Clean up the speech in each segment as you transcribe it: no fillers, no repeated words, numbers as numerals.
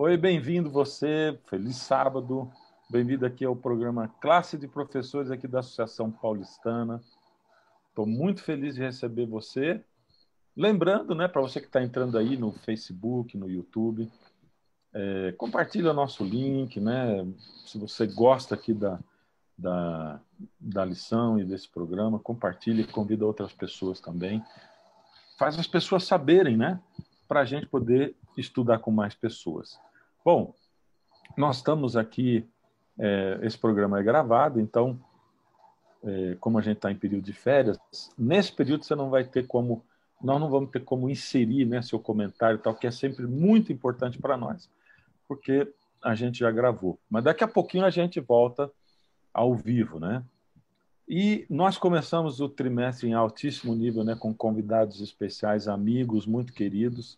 Oi, bem-vindo você, feliz sábado. Bem-vindo aqui ao programa Classe de Professores aqui da Associação Paulistana. Estou muito feliz de receber você. Lembrando, né, para você que está entrando aí no Facebook, no YouTube, compartilha o nosso link, né? Se você gosta aqui da lição e desse programa, compartilhe e convida outras pessoas também. Faz as pessoas saberem, né? Para a gente poder estudar com mais pessoas. Bom, nós estamos aqui, esse programa é gravado, então, como a gente está em período de férias, nesse período você não vai ter como, nós não vamos ter como inserir, né, seu comentário e tal, que é sempre muito importante para nós, porque a gente já gravou. Mas daqui a pouquinho a gente volta ao vivo, né? E nós começamos o trimestre em altíssimo nível, né, com convidados especiais, amigos muito queridos,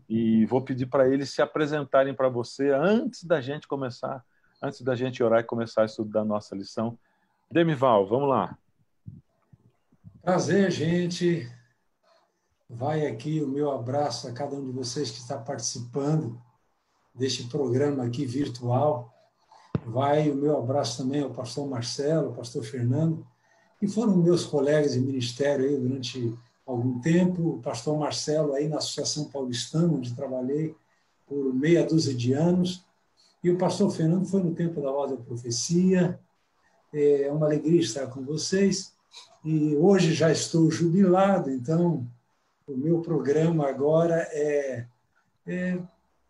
e vou pedir para eles se apresentarem para você antes da gente começar, antes da gente orar e começar a estudar a nossa lição. Demival, vamos lá. Prazer, gente. Vai aqui o meu abraço a cada um de vocês que está participando deste programa aqui virtual. Vai o meu abraço também ao pastor Marcelo, ao pastor Fernando, que foram meus colegas de ministério aí durante algum tempo. O pastor Marcelo aí na Associação Paulistana, onde trabalhei por meia dúzia de anos. E o pastor Fernando foi no tempo da Voz da Profecia. É uma alegria estar com vocês. E hoje já estou jubilado, então o meu programa agora é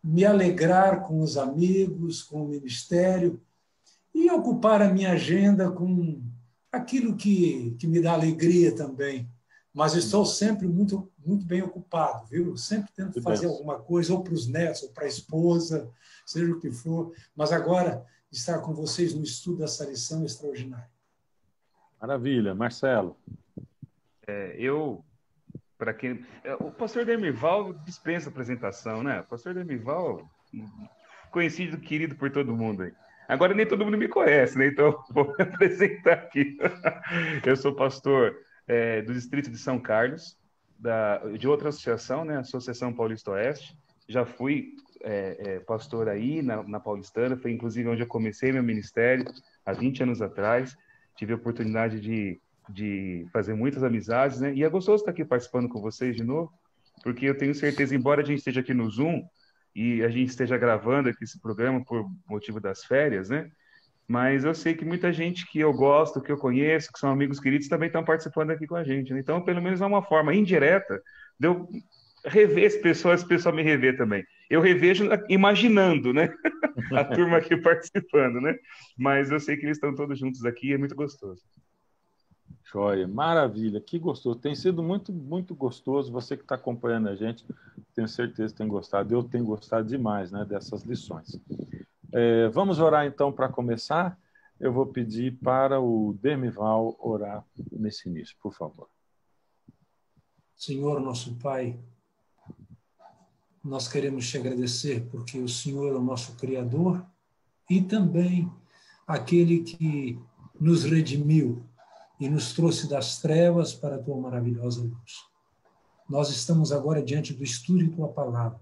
me alegrar com os amigos, com o ministério e ocupar a minha agenda com aquilo que me dá alegria também. Mas estou sempre muito, muito bem ocupado, viu? Sempre tento fazer alguma coisa, ou para os netos, ou para a esposa, seja o que for. Mas agora, estar com vocês no estudo dessa lição extraordinária. Maravilha. Marcelo. Para quem... O pastor Demival dispensa apresentação, né? O pastor Demival, conhecido, querido por todo mundo aí. Agora nem todo mundo me conhece, né? Então vou me apresentar aqui. Eu sou pastor do Distrito de São Carlos, de outra associação, né? Associação Paulista Oeste. Já fui pastor aí na Paulistana, foi inclusive onde eu comecei meu ministério, há 20 anos atrás. Tive a oportunidade de fazer muitas amizades, né? E é gostoso estar aqui participando com vocês de novo, porque eu tenho certeza, embora a gente esteja aqui no Zoom e a gente esteja gravando aqui esse programa por motivo das férias, né? Mas eu sei que muita gente que eu gosto, que eu conheço, que são amigos queridos, também estão participando aqui com a gente, né? Então, pelo menos é uma forma indireta de eu rever as pessoas me rever também. Eu revejo imaginando, né? A turma aqui participando, né? Mas eu sei que eles estão todos juntos aqui, é muito gostoso. Joia, maravilha, que gostoso. Tem sido muito, muito gostoso. Você que está acompanhando a gente, tenho certeza que tem gostado. Eu tenho gostado demais, né, dessas lições. Vamos orar então para começar. Eu vou pedir para o Demival orar nesse início, por favor. Senhor, nosso Pai, nós queremos te agradecer porque o Senhor é o nosso Criador e também aquele que nos redimiu e nos trouxe das trevas para a tua maravilhosa luz. Nós estamos agora diante do estudo de tua palavra.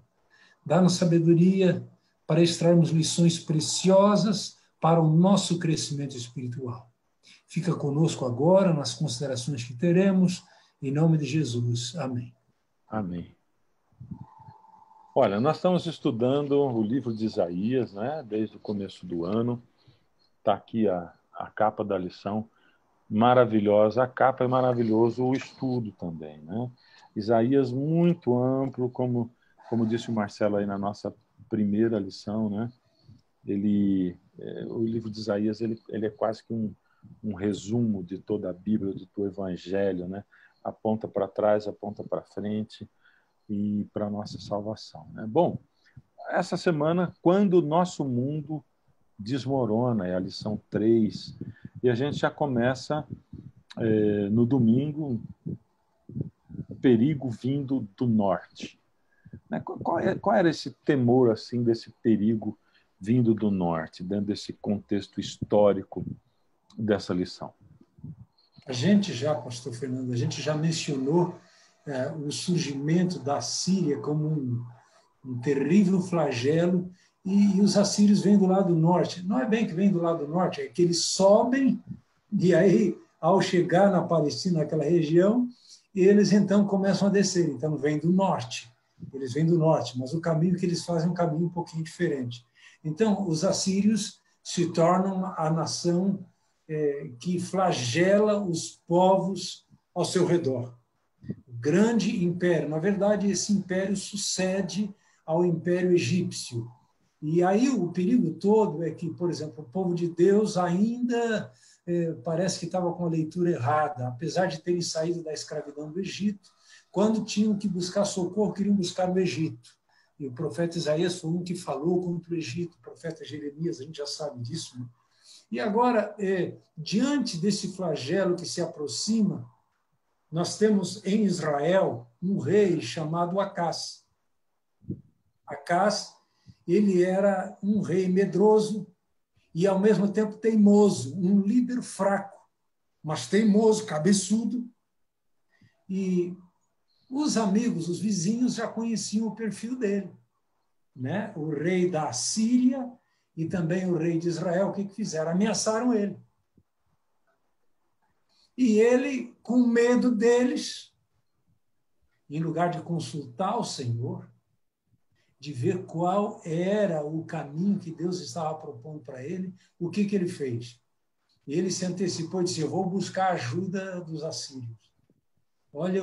Dá-nos sabedoria para extrairmos lições preciosas para o nosso crescimento espiritual. Fica conosco agora nas considerações que teremos, em nome de Jesus. Amém. Amém. Olha, nós estamos estudando o livro de Isaías, né, desde o começo do ano. Está aqui a capa da lição, maravilhosa. A capa é maravilhoso, o estudo também, né? Isaías muito amplo, como disse o Marcelo aí na nossa primeira lição, né? O livro de Isaías ele é quase que um resumo de toda a Bíblia, de todo o Evangelho, né? Aponta para trás, aponta para frente e para a nossa salvação, né? Bom, essa semana, quando o nosso mundo desmorona, é a lição 3, e a gente já começa no domingo, o perigo vindo do norte. Qual era esse temor assim desse perigo vindo do norte, dentro desse contexto histórico dessa lição? A gente já, pastor Fernando, a gente já mencionou o surgimento da Síria como um terrível flagelo e os assírios vêm do lado norte. Não é bem que vêm do lado norte, é que eles sobem, e aí, ao chegar na Palestina, naquela região, eles então começam a descer. Então, vêm do norte. Eles vêm do norte, mas o caminho que eles fazem é um caminho um pouquinho diferente. Então, os assírios se tornam a nação que flagela os povos ao seu redor. Grande império. Na verdade, esse império sucede ao Império Egípcio. E aí o perigo todo é que, por exemplo, o povo de Deus ainda parece que estava com a leitura errada, apesar de terem saído da escravidão do Egito, quando tinham que buscar socorro, queriam buscar no Egito. E o profeta Isaías foi um que falou contra o Egito, o profeta Jeremias, a gente já sabe disso, né? E agora, diante desse flagelo que se aproxima, nós temos em Israel um rei chamado Acás. Acás, ele era um rei medroso e, ao mesmo tempo, teimoso, um líder fraco, mas teimoso, cabeçudo. E os amigos, os vizinhos, já conheciam o perfil dele, né? O rei da Síria e também o rei de Israel, o que fizeram? Ameaçaram ele. E ele, com medo deles, em lugar de consultar o Senhor, de ver qual era o caminho que Deus estava propondo para ele, o que ele fez? Ele se antecipou e disse: eu vou buscar a ajuda dos assírios. Olha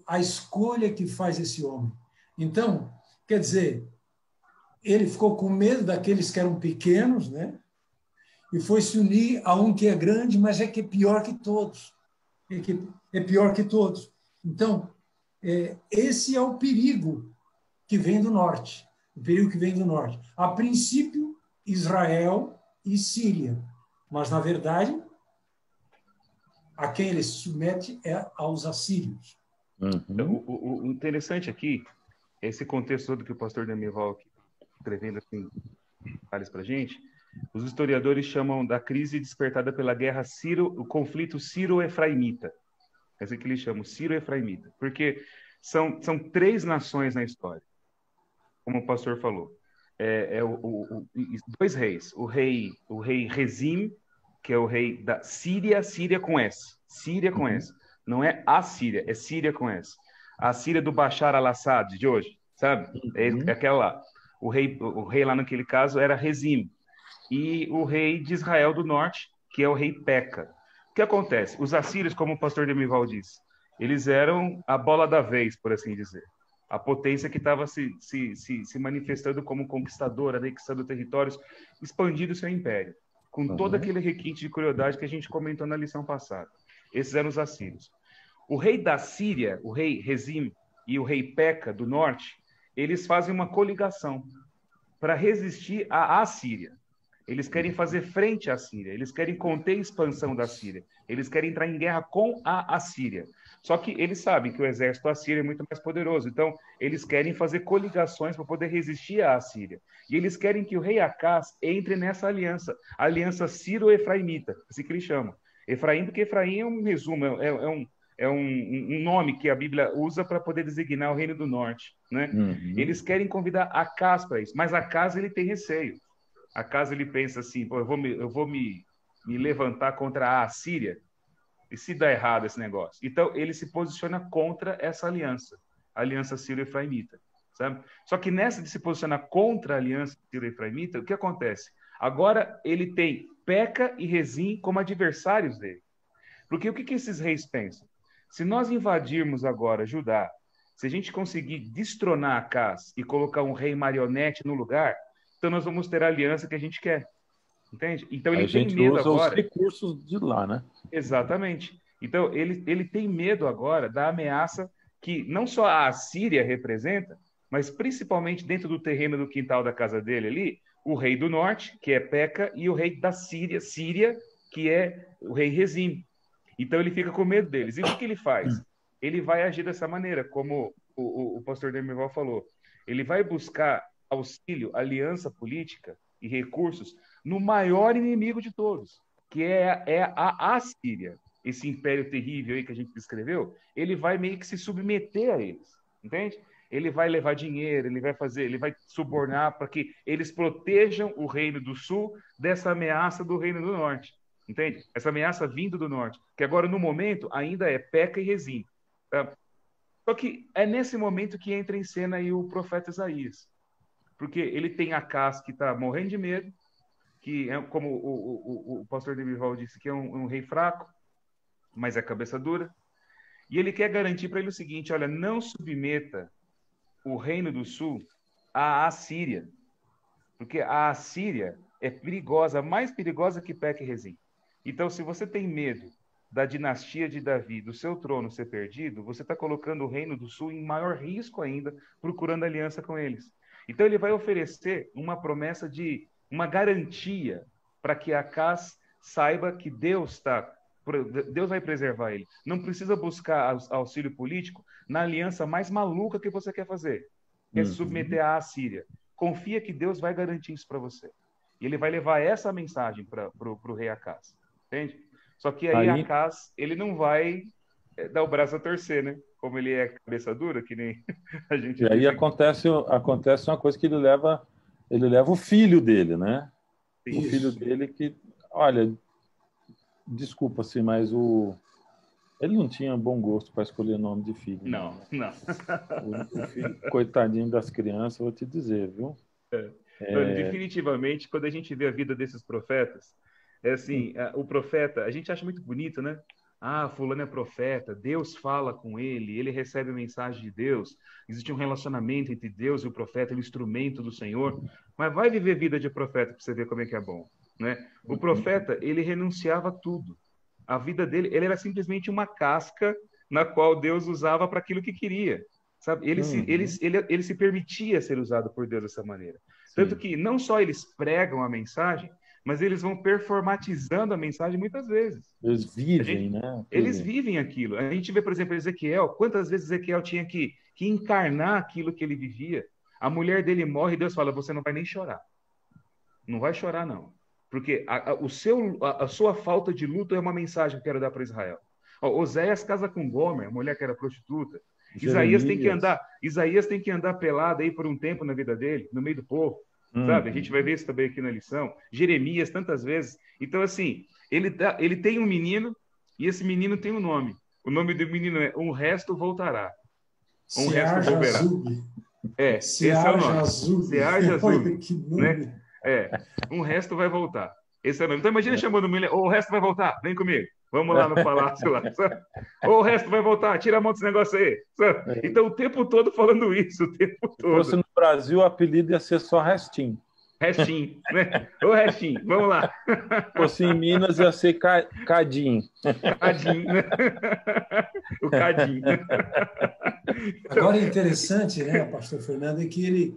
a escolha que faz esse homem. Então, quer dizer, ele ficou com medo daqueles que eram pequenos, né? E foi se unir a um que é grande, mas que é pior que todos. É pior que todos. Então, esse é o perigo que vem do norte. O perigo que vem do norte. A princípio, Israel e Síria. Mas, na verdade, a quem ele se submete é aos assírios. Uhum. O interessante aqui, esse contexto todo que o pastor Demival escrevendo assim, faz para a gente, os historiadores chamam da crise despertada pela guerra o conflito sírio-efraimita. É assim que eles chamam, sírio-efraimita. Porque são três nações na história, como o pastor falou. Dois reis. O rei Rezim, que é o rei da Síria, Síria com S. Síria com S. Não é a Síria, é Síria com S. A Síria do Bashar al-Assad de hoje, sabe? É aquela lá. O rei lá naquele caso era Rezim. E o rei de Israel do Norte, que é o rei Peca. O que acontece? Os assírios, como o pastor Demival disse, eles eram a bola da vez, por assim dizer. A potência que estava se manifestando como conquistadora, anexando territórios, expandindo seu império, com todo aquele requinte de crueldade que a gente comentou na lição passada. Esses eram os assírios. O rei da Síria, o rei Rezim e o rei Peca do Norte, eles fazem uma coligação para resistir à Assíria. Eles querem fazer frente à Síria, eles querem conter a expansão da Síria, eles querem entrar em guerra com a Assíria. Só que eles sabem que o exército assírio é muito mais poderoso, então eles querem fazer coligações para poder resistir à Assíria. E eles querem que o rei Acás entre nessa aliança, a aliança sírio-efraimita, assim que eles chamam. Efraim, porque Efraim é um resumo, é um nome que a Bíblia usa para poder designar o reino do norte, né? Eles querem convidar Acás para isso, mas Acás ele tem receio. Acás ele pensa assim: pô, eu vou me levantar contra a Assíria, e se dá errado esse negócio? Então ele se posiciona contra essa aliança, a aliança sírio-efraimita, sabe? Só que nessa de se posicionar contra a aliança sírio-efraimita, o que acontece? Agora ele tem Peca e Rezim como adversários dele. Porque o que esses reis pensam? Se nós invadirmos agora Judá, se a gente conseguir destronar Acás e colocar um rei marionete no lugar, então nós vamos ter a aliança que a gente quer. Entende? Então ele tem medo agora. Os recursos de lá, né? Exatamente. Então ele tem medo agora da ameaça que não só a Assíria representa, mas principalmente dentro do terreno do quintal da casa dele ali, o rei do norte, que é Peca, e o rei da Síria, que é o rei Rezim. Então ele fica com medo deles. E o que ele faz? Ele vai agir dessa maneira, como o pastor Demival falou. Ele vai buscar auxílio, aliança política e recursos no maior inimigo de todos, que é a Assíria. Esse império terrível aí que a gente descreveu, ele vai meio que se submeter a eles, entende? ele vai levar dinheiro, ele vai subornar para que eles protejam o Reino do Sul dessa ameaça do Reino do Norte. Entende? Essa ameaça vindo do Norte, que agora, no momento, ainda é Peca e Rezim. Tá? Só que é nesse momento que entra em cena aí o profeta Isaías. Porque ele tem Acaz que está morrendo de medo, que é, como o pastor Demival disse, que é um rei fraco, mas é cabeça dura. E ele quer garantir para ele o seguinte: olha, não submeta o Reino do Sul à Assíria, porque a Assíria é perigosa, mais perigosa que Peca e Rezim. Então, se você tem medo da dinastia de Davi, do seu trono ser perdido, você está colocando o Reino do Sul em maior risco ainda, procurando aliança com eles. Então, ele vai oferecer uma promessa de uma garantia para que Acaz saiba que Deus vai preservar ele. Não precisa buscar auxílio político na aliança mais maluca que você quer fazer, que é se submeter à Assíria. Confia que Deus vai garantir isso para você. E ele vai levar essa mensagem para o rei Acaz. Entende? Só que aí Acaz, ele não vai dar o braço a torcer, né? Como ele é cabeça dura, que nem a gente... E aí acontece uma coisa que ele leva o filho dele, né? Isso. O filho dele que, olha, desculpa, assim, mas ele não tinha bom gosto para escolher nome de filho. Não. O filho, coitadinho das crianças, vou te dizer, viu? Definitivamente, quando a gente vê a vida desses profetas, é assim, o profeta, a gente acha muito bonito, né? Ah, fulano é profeta, Deus fala com ele recebe a mensagem de Deus, existe um relacionamento entre Deus e o profeta, o instrumento do Senhor, mas vai viver vida de profeta para você ver como é que é bom, né? O profeta, ele renunciava a tudo. A vida dele, ele era simplesmente uma casca na qual Deus usava para aquilo que queria, sabe? Ele se permitia ser usado por Deus dessa maneira. Sim. Tanto que não só eles pregam a mensagem, mas eles vão performatizando a mensagem muitas vezes. Eles vivem, né? Eles vivem aquilo. A gente vê, por exemplo, Ezequiel. Quantas vezes Ezequiel tinha que encarnar aquilo que ele vivia? A mulher dele morre e Deus fala, você não vai nem chorar. Não vai chorar, não. Porque a sua falta de luto é uma mensagem que eu quero dar para Israel. Oséias casa com Gomer, a mulher que era prostituta. Isaías tem que andar pelado aí por um tempo na vida dele, no meio do povo. Sabe? A gente vai ver isso também aqui na lição. Jeremias, tantas vezes. Então, assim, ele tem um menino e esse menino tem um nome. O nome do menino é Um Resto Voltará. Um Resto Voltará. Esse é o nome. Sear Jazub. Né? Um Resto vai voltar. Esse é o nome. Então, imagina chamando o menino. O resto vai voltar. Vem comigo. Vamos lá no palácio lá. O resto vai voltar. Tira a mão desse negócio aí. Então, o tempo todo falando isso. O tempo todo. Se fosse no Brasil, o apelido ia ser só Restinho. Restinho, né? Ô, Restinho, vamos lá. Se fosse em Minas, ia ser Cadinho. Cadinho, né? O Cadinho. Agora é interessante, né, pastor Fernando, é que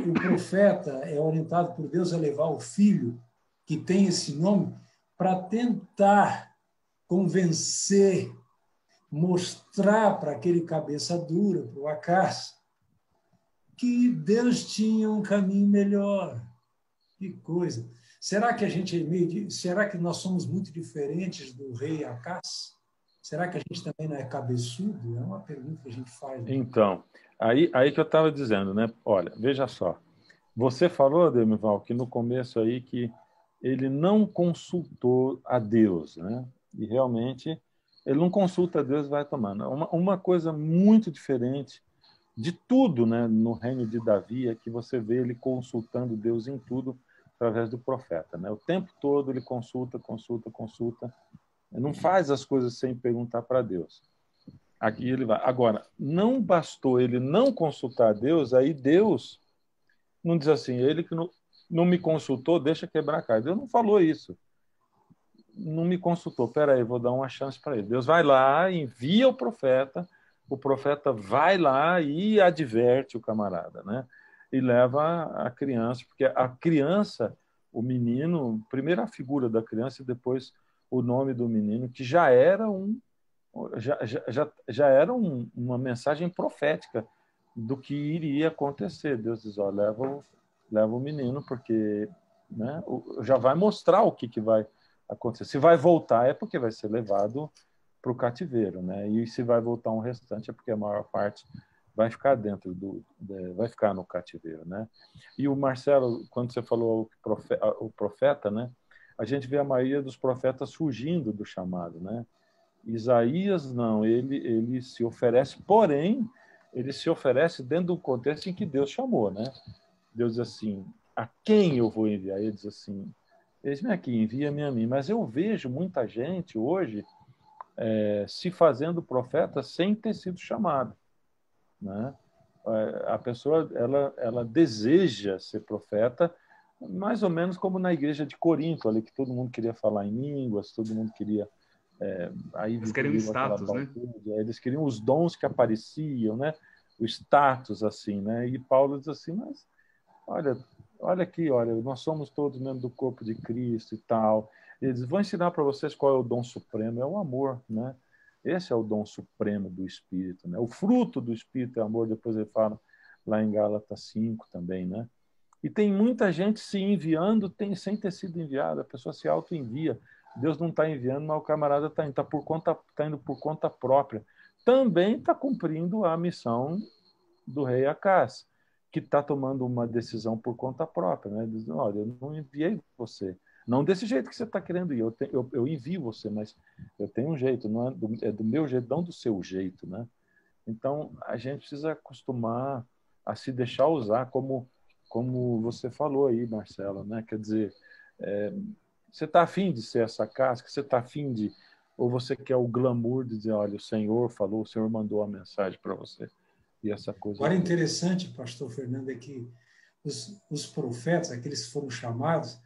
o profeta é orientado por Deus a levar o filho, que tem esse nome, para tentar convencer, mostrar para aquele cabeça dura, para o Acaz, que Deus tinha um caminho melhor. Que coisa! Será que será que nós somos muito diferentes do rei Acaz? Será que a gente também não é cabeçudo? É uma pergunta que a gente faz. Né? Então, aí que eu estava dizendo, né? Olha, veja só. Você falou, Demival, que no começo aí que ele não consultou a Deus, né? E realmente ele não consulta a Deus e vai tomando. Uma coisa muito diferente de tudo, né, no reino de Davi, é que você vê ele consultando Deus em tudo através do profeta, né? O tempo todo ele consulta, ele não faz as coisas sem perguntar para Deus. Aqui ele vai. Agora, não bastou ele não consultar a Deus, aí Deus não diz assim, ele que não me consultou, deixa quebrar a cara. Deus não falou isso. Não me consultou. Peraí, vou dar uma chance para ele. Deus vai lá, envia o profeta vai lá e adverte o camarada, né? E leva a criança, porque a criança, o menino, primeiro a figura da criança e depois o nome do menino, que já era uma mensagem profética do que iria acontecer. Deus diz, ó, leva o menino, porque, né, já vai mostrar o que vai acontecer. Se vai voltar é porque vai ser levado para o cativeiro, né? E se vai voltar um restante é porque a maior parte vai ficar vai ficar no cativeiro, né? E o Marcelo, quando você falou o profeta, né? A gente vê a maioria dos profetas fugindo do chamado, né? Isaías não, ele se oferece, porém, ele se oferece dentro do contexto em que Deus chamou, né? Deus diz assim, a quem eu vou enviar? Ele diz assim, eis-me aqui, envia-me a mim. Mas eu vejo muita gente hoje se fazendo profeta sem ter sido chamada, né? A pessoa ela deseja ser profeta, mais ou menos como na igreja de Corinto, ali que todo mundo queria falar em línguas, todo mundo queria aí Eles querem um status, né? Eles queriam os dons que apareciam, né? O status assim, né? E Paulo diz assim, mas olha aqui, nós somos todos membros do corpo de Cristo e tal. Eles vão ensinar para vocês qual é o dom supremo, é o amor, né? Esse é o dom supremo do Espírito, né? O fruto do Espírito é amor, depois ele fala lá em Gálatas 5 também, né? E tem muita gente se enviando sem ter sido enviada, a pessoa se auto-envia. Deus não está enviando, mas o camarada está indo, tá indo por conta própria. Também está cumprindo a missão do rei Acás, que está tomando uma decisão por conta própria, né? Dizendo, olha, eu não enviei você. Não desse jeito que você está querendo ir. Eu envio você, mas eu tenho um jeito, não é do meu jeito, não do seu jeito, né? Então, a gente precisa acostumar a se deixar usar, como você falou aí, Marcelo, né? Quer dizer, você está afim de ser essa casca? Você está afim de... Ou você quer o glamour de dizer, olha, o Senhor falou, o Senhor mandou a mensagem para você. E essa coisa... Agora, interessante, pastor Fernando, é que os profetas, aqueles que foram chamados,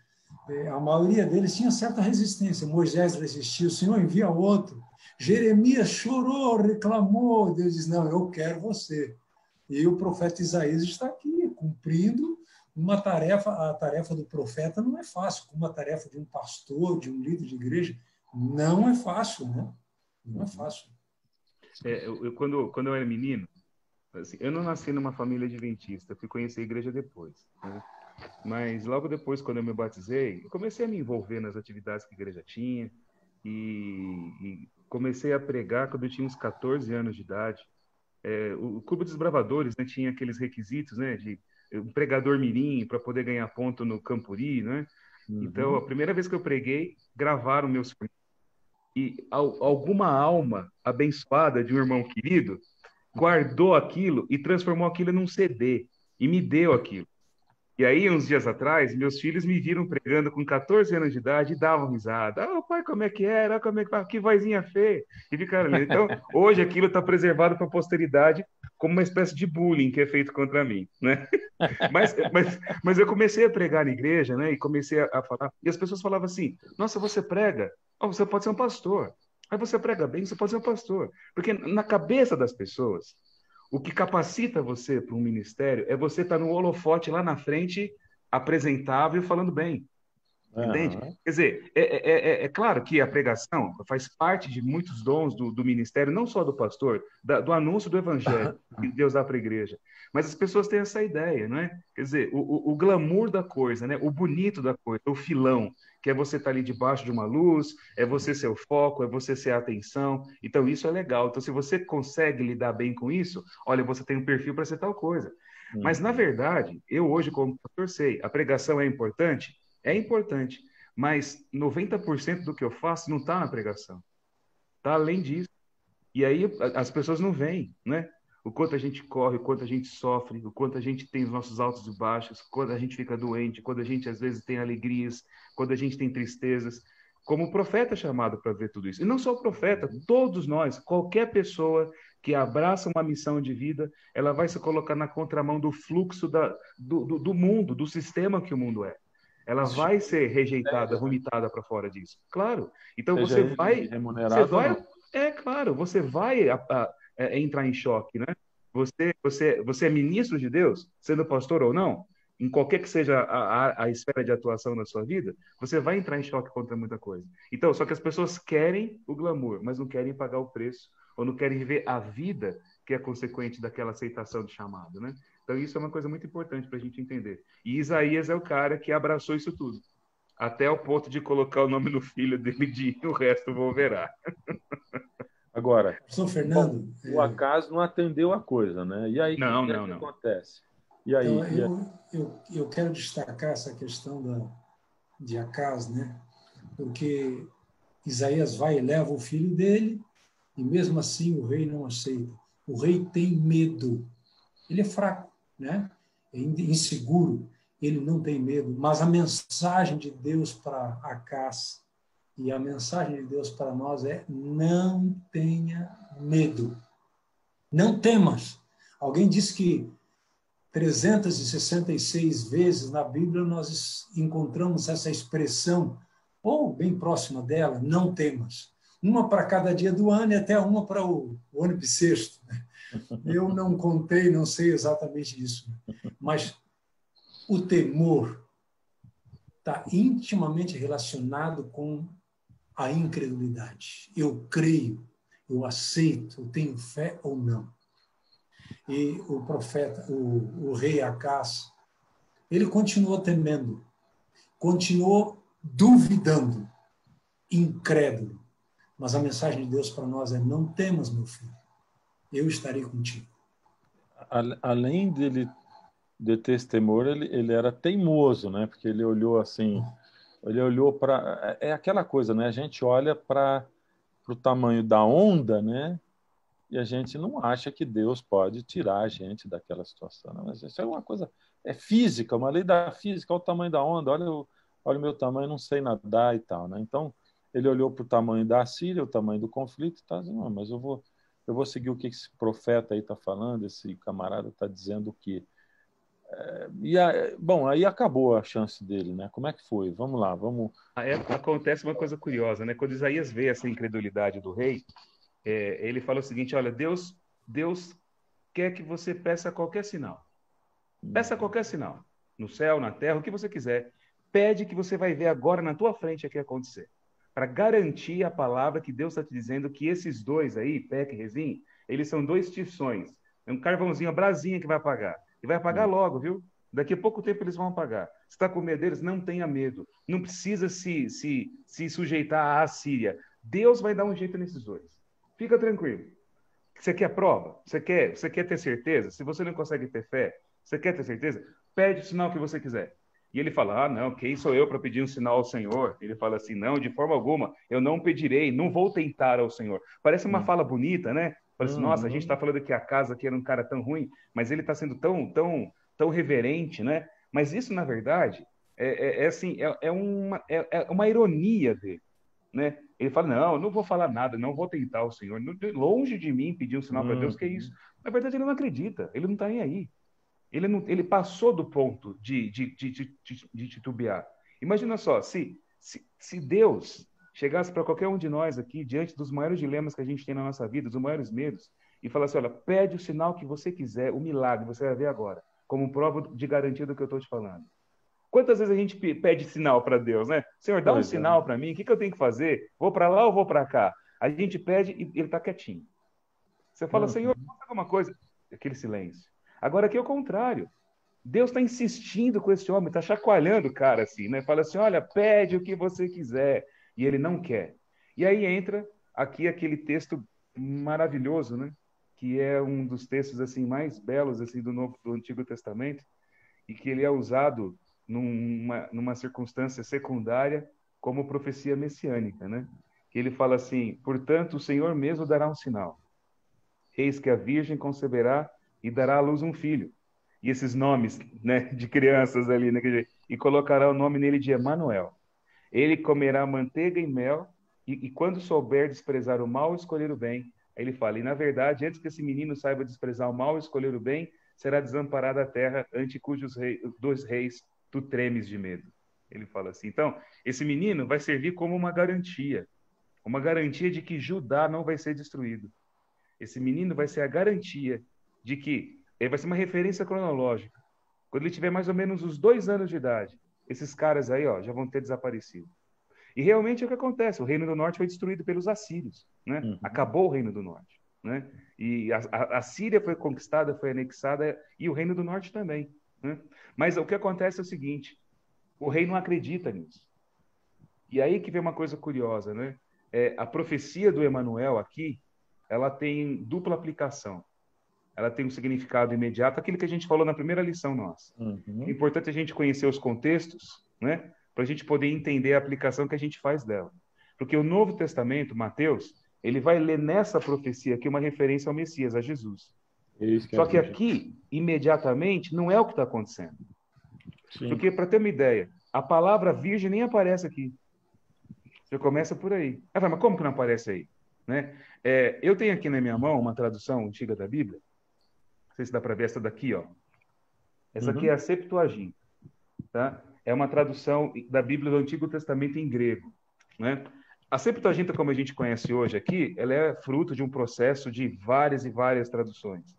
a maioria deles tinha certa resistência. Moisés resistiu, o Senhor envia outro. Jeremias chorou, reclamou. Deus diz, não, eu quero você. E o profeta Isaías está aqui, cumprindo uma tarefa. A tarefa do profeta não é fácil, como a tarefa de um pastor, de um líder de igreja, não é fácil, né? Não é fácil. Quando eu era menino, assim, eu não nasci numa família adventista, fui conhecer a igreja depois, né? Mas logo depois, quando eu me batizei, eu comecei a me envolver nas atividades que a igreja tinha e comecei a pregar quando eu tinha uns 14 anos de idade. O Clube dos Bravadores, né, tinha aqueles requisitos, né, de um pregador mirim para poder ganhar ponto no Campuri, né? Então, a primeira vez que eu preguei, gravaram meus sermões. E alguma alma abençoada de um irmão querido guardou aquilo e transformou aquilo num CD e me deu aquilo. E aí, uns dias atrás, meus filhos me viram pregando com 14 anos de idade e davam risada. Ah, pai, como é que era? Como é que vozinha feia. E ficaram ali. Então, hoje aquilo está preservado para a posteridade como uma espécie de bullying que é feito contra mim, né? Mas eu comecei a pregar na igreja, né? E comecei a falar. E as pessoas falavam assim, nossa, você prega? Oh, você pode ser um pastor. Aí você prega bem, você pode ser um pastor. Porque na cabeça das pessoas, o que capacita você para um ministério é você estar no holofote lá na frente, apresentável, falando bem. Entende? Quer dizer, é claro que a pregação faz parte de muitos dons do ministério, não só do pastor, do anúncio do evangelho que Deus dá para a igreja. Mas as pessoas têm essa ideia, não é? Quer dizer, o glamour da coisa, né? O bonito da coisa, o filão, que é você estar ali debaixo de uma luz, é você ser o foco, é você ser a atenção. Então, isso é legal. Então, se você consegue lidar bem com isso, olha, você tem um perfil para ser tal coisa. Mas, na verdade, eu hoje, como pastor, sei, a pregação é importante? É importante, mas 90% do que eu faço não está na pregação. Está além disso. E aí as pessoas não veem, né? O quanto a gente corre, o quanto a gente sofre, o quanto a gente tem os nossos altos e baixos, quando a gente fica doente, quando a gente às vezes tem alegrias, quando a gente tem tristezas. Como o profeta é chamado para ver tudo isso. E não só o profeta, todos nós, qualquer pessoa que abraça uma missão de vida, ela vai se colocar na contramão do fluxo do mundo, do sistema que o mundo é. Ela vai ser rejeitada, vomitada para fora disso. Claro. Então você vai, claro, você vai entrar em choque, né? Você é ministro de Deus, sendo pastor ou não, em qualquer que seja a esfera de atuação na sua vida, você vai entrar em choque contra muita coisa. Então, só que as pessoas querem o glamour, mas não querem pagar o preço, ou não querem viver a vida que é consequente daquela aceitação de chamado, né? Então, isso é uma coisa muito importante para a gente entender. E Isaías é o cara que abraçou isso tudo, até o ponto de colocar o nome no filho dele de o resto vou verá. Agora, Pastor Fernando, o Acaz não atendeu a coisa, né? E aí, o que acontece? E aí, então, eu quero destacar essa questão de Acaz, né? Porque Isaías vai e leva o filho dele, e mesmo assim o rei não aceita. O rei tem medo. Ele é fraco, né? É inseguro, ele não tem medo. Mas a mensagem de Deus para Acaz e a mensagem de Deus para nós é: não tenha medo. Não temas. Alguém disse que 366 vezes na Bíblia nós encontramos essa expressão, ou bem próxima dela, não temas. Uma para cada dia do ano e até uma para o ano bissexto. Eu não contei, não sei exatamente isso. Mas o temor está intimamente relacionado com a incredulidade. Eu creio, eu aceito, eu tenho fé ou não. E o profeta, o rei Acaz, ele continuou temendo, continuou duvidando, incrédulo. Mas a mensagem de Deus para nós é: não temas, meu filho, eu estarei contigo. Além de ter esse temor, ele era teimoso, né? Porque ele olhou assim, ele olhou para... É aquela coisa, né? A gente olha para o tamanho da onda, né? E a gente não acha que Deus pode tirar a gente daquela situação. Não, mas isso é uma coisa, é física, uma lei da física, olha o tamanho da onda, olha o meu tamanho, não sei nadar e tal, né? Então, ele olhou para o tamanho da Síria, o tamanho do conflito, e está dizendo, não, mas eu vou seguir o que esse profeta aí está falando, esse camarada está dizendo que... bom, aí acabou a chance dele, né? Como é que foi? Vamos lá, vamos... Aí acontece uma coisa curiosa, né? Quando Isaías vê essa incredulidade do rei, ele fala o seguinte: olha, Deus quer que você peça qualquer sinal. Peça qualquer sinal. No céu, na terra, o que você quiser. Pede que você vai ver agora na tua frente aqui acontecer. Para garantir a palavra que Deus está te dizendo, que esses dois aí, Peca e Rezim, eles são dois tições. É um carvãozinho, a brasinha que vai apagar. E vai apagar logo, viu? Daqui a pouco tempo eles vão apagar. Se está com medo deles, não tenha medo. Não precisa se sujeitar à Assíria. Deus vai dar um jeito nesses dois. Fica tranquilo. Você quer prova? Você quer ter certeza? Se você não consegue ter fé, você quer ter certeza? Pede o sinal que você quiser. E ele fala: ah, não, quem sou eu para pedir um sinal ao Senhor? Ele fala assim: não, de forma alguma, eu não pedirei, não vou tentar ao Senhor. Parece uma fala bonita, né? Parece, nossa, a gente está falando que a casa aqui era um cara tão ruim, mas ele está sendo tão reverente, né? Mas isso, na verdade, assim, é uma ironia dele, né? Ele fala: não, eu não vou falar nada, não vou tentar o Senhor. Longe de mim pedir um sinal para Deus, que é isso? Na verdade, ele não acredita, ele não está nem aí. Ele passou do ponto de titubear. Imagina só, se Deus chegasse para qualquer um de nós aqui, diante dos maiores dilemas que a gente tem na nossa vida, dos maiores medos, e falasse: olha, pede o sinal que você quiser, o milagre, você vai ver agora, como prova de garantia do que eu estou te falando. Quantas vezes a gente pede sinal para Deus, né? Senhor, dá um sinal para mim, o que eu tenho que fazer? Vou para lá ou vou para cá? A gente pede e ele está quietinho. Você fala: Senhor, faça alguma coisa. Aquele silêncio. Agora aqui é o contrário. Deus está insistindo com esse homem, está chacoalhando o cara assim, né? Fala assim: olha, pede o que você quiser. E ele não quer. E aí entra aqui aquele texto maravilhoso, né? Que é um dos textos assim mais belos assim do Antigo Testamento, e que ele é usado numa circunstância secundária como profecia messiânica, né? Que ele fala assim: portanto, o Senhor mesmo dará um sinal. Eis que a virgem conceberá e dará à luz um filho. E esses nomes, né, de crianças ali, né, e colocará o nome nele de Emanuel. Ele comerá manteiga e mel, e quando souber desprezar o mal e escolher o bem, aí ele fala: e na verdade, antes que esse menino saiba desprezar o mal e escolher o bem, será desamparada a terra ante cujos dois reis tu tremes de medo. Ele fala assim. Então, esse menino vai servir como uma garantia de que Judá não vai ser destruído. Esse menino vai ser a garantia de que ele vai ser uma referência cronológica. Quando ele tiver mais ou menos os 2 anos de idade, esses caras aí, ó, já vão ter desaparecido. E realmente é o que acontece. O Reino do Norte foi destruído pelos assírios, né? Acabou o Reino do Norte, né? E a Síria foi conquistada, foi anexada, e o Reino do Norte também, né? Mas o que acontece é o seguinte: o rei não acredita nisso. E aí que vem uma coisa curiosa, né? A profecia do Emanuel aqui, ela tem dupla aplicação. Ela tem um significado imediato, aquilo que a gente falou na primeira lição nossa. É importante a gente conhecer os contextos, né, para a gente poder entender a aplicação que a gente faz dela. Porque o Novo Testamento, Mateus, ele vai ler nessa profecia aqui uma referência ao Messias, a Jesus. Só que aqui, imediatamente, não é o que está acontecendo. Sim. Porque, para ter uma ideia, a palavra virgem nem aparece aqui. Você começa por aí. Mas como que não aparece aí? Né? Eu tenho aqui na minha mão uma tradução antiga da Bíblia. Não sei se dá para ver essa daqui, ó. Essa aqui é a Septuaginta. Tá? É uma tradução da Bíblia do Antigo Testamento em grego. Né? A Septuaginta, como a gente conhece hoje aqui, ela é fruto de um processo de várias e várias traduções,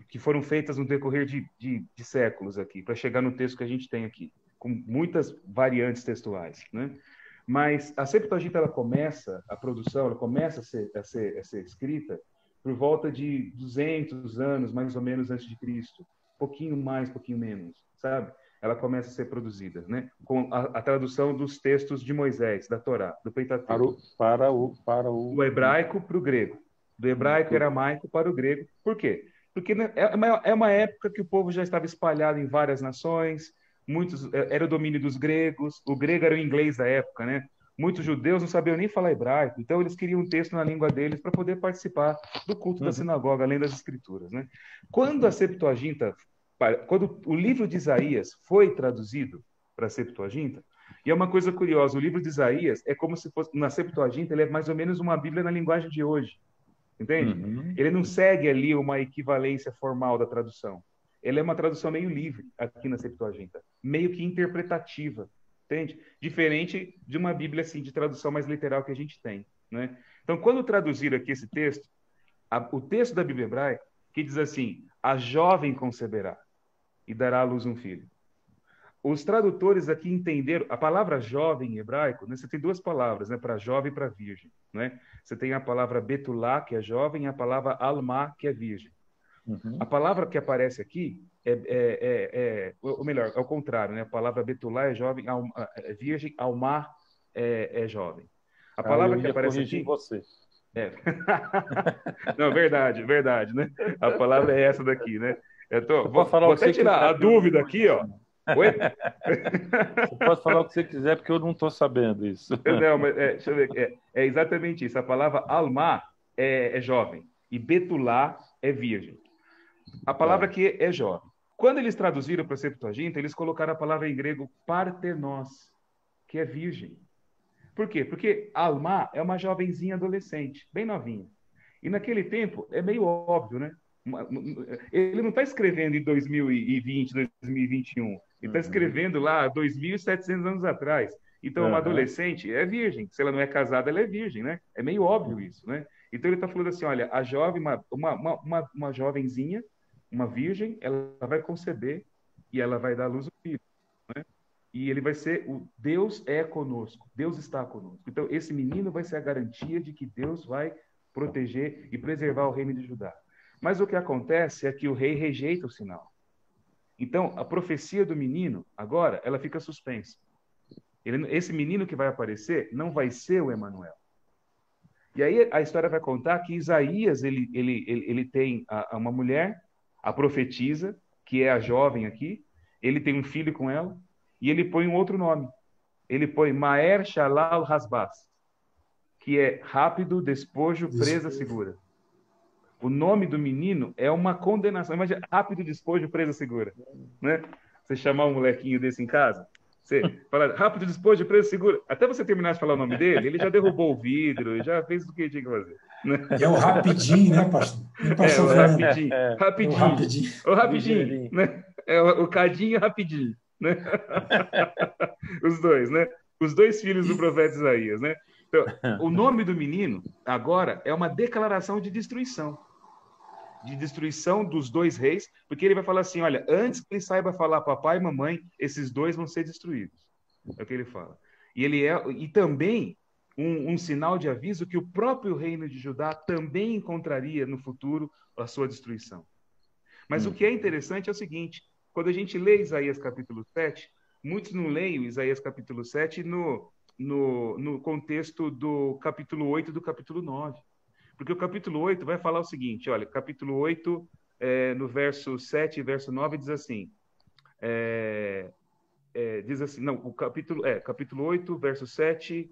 que foram feitas no decorrer de séculos aqui, para chegar no texto que a gente tem aqui, com muitas variantes textuais. Né? Mas a Septuaginta, a produção, ela começa a ser escrita por volta de 200 anos, mais ou menos, antes de Cristo. Pouquinho mais, pouquinho menos, sabe? Ela começa a ser produzida, né? Com a tradução dos textos de Moisés, da Torá, do Pentateuco. Do hebraico para o grego. Do hebraico e aramaico para o grego. Por quê? Porque é uma época que o povo já estava espalhado em várias nações, era o domínio dos gregos, o grego era o inglês da época, né? Muitos judeus não sabiam nem falar hebraico, então eles queriam um texto na língua deles para poder participar do culto da sinagoga, além das escrituras, né? Quando a Septuaginta, quando o livro de Isaías foi traduzido para a Septuaginta, e é uma coisa curiosa, o livro de Isaías é como se fosse, na Septuaginta, ele é mais ou menos uma Bíblia na linguagem de hoje, entende? Ele não segue ali uma equivalência formal da tradução. Ele é uma tradução meio livre aqui na Septuaginta, meio que interpretativa, entende? Diferente de uma Bíblia assim, de tradução mais literal que a gente tem, né? Então, quando traduzir aqui esse texto, o texto da Bíblia hebraica, que diz assim, a jovem conceberá e dará à luz um filho. Os tradutores aqui entenderam, a palavra jovem em hebraico, né, você tem duas palavras, né, para jovem e para virgem. Né? Você tem a palavra betulá, que é jovem, e a palavra alma, que é virgem. A palavra que aparece aqui ou melhor, é o contrário, né? A palavra betulá é jovem, é virgem, alma é jovem. A palavra que aparece aqui... você. Não, verdade, né? A palavra é essa daqui, né? Vou até tirar quiser, a dúvida aqui, ó. Oi? Você pode falar o que você quiser, porque eu não estou sabendo isso. Não, mas deixa eu ver. É exatamente isso. A palavra alma é jovem e betulá é virgem. A palavra aqui é jovem. Quando eles traduziram para a Septuaginta, eles colocaram a palavra em grego partenos, que é virgem. Por quê? Porque alma é uma jovenzinha adolescente, bem novinha. E naquele tempo é meio óbvio, né? Ele não está escrevendo em 2020, 2021. Ele está escrevendo lá 2.700 anos atrás. Então, uma adolescente é virgem. Se ela não é casada, ela é virgem, né? É meio óbvio isso, né? Então, ele está falando assim, olha, a jovem, uma jovenzinha, uma virgem, ela vai conceber e ela vai dar à luz ao filho, né? E ele vai ser Deus é conosco, Deus está conosco. Então, esse menino vai ser a garantia de que Deus vai proteger e preservar o reino de Judá. Mas o que acontece é que o rei rejeita o sinal. Então, a profecia do menino, agora, ela fica suspensa. Esse menino que vai aparecer não vai ser o Emanuel. E aí a história vai contar que Isaías, ele tem uma mulher, a profetisa, que é a jovem aqui, ele tem um filho com ela, e ele põe um outro nome. Ele põe Maer Shalal Hasbaz, que é rápido, despojo, presa segura. O nome do menino é uma condenação. Imagina, rápido, despojo, presa segura. Né? Você chamar um molequinho desse em casa, você fala, rápido, despojo, presa segura. Até você terminar de falar o nome dele, ele já derrubou o vidro, já fez o que tinha que fazer. Né? É o rapidinho, né, pastor? O rapidinho. Rapidinho. O rapidinho. O rapidinho. Né? É o cadinho rapidinho. Né? Os dois, né? Os dois filhos do profeta Isaías, né? Então, o nome do menino, agora, é uma declaração de destruição dos dois reis, porque ele vai falar assim, olha, antes que ele saiba falar papai e mamãe, esses dois vão ser destruídos. É o que ele fala. E também um sinal de aviso que o próprio reino de Judá também encontraria no futuro a sua destruição. Mas o que é interessante é o seguinte, quando a gente lê Isaías capítulo 7, muitos não leem Isaías capítulo 7 no contexto do capítulo 8 e do capítulo 9. Porque o capítulo 8 vai falar o seguinte, olha, capítulo 8, no verso 7 e verso 9, diz assim, não, capítulo 8, verso 7,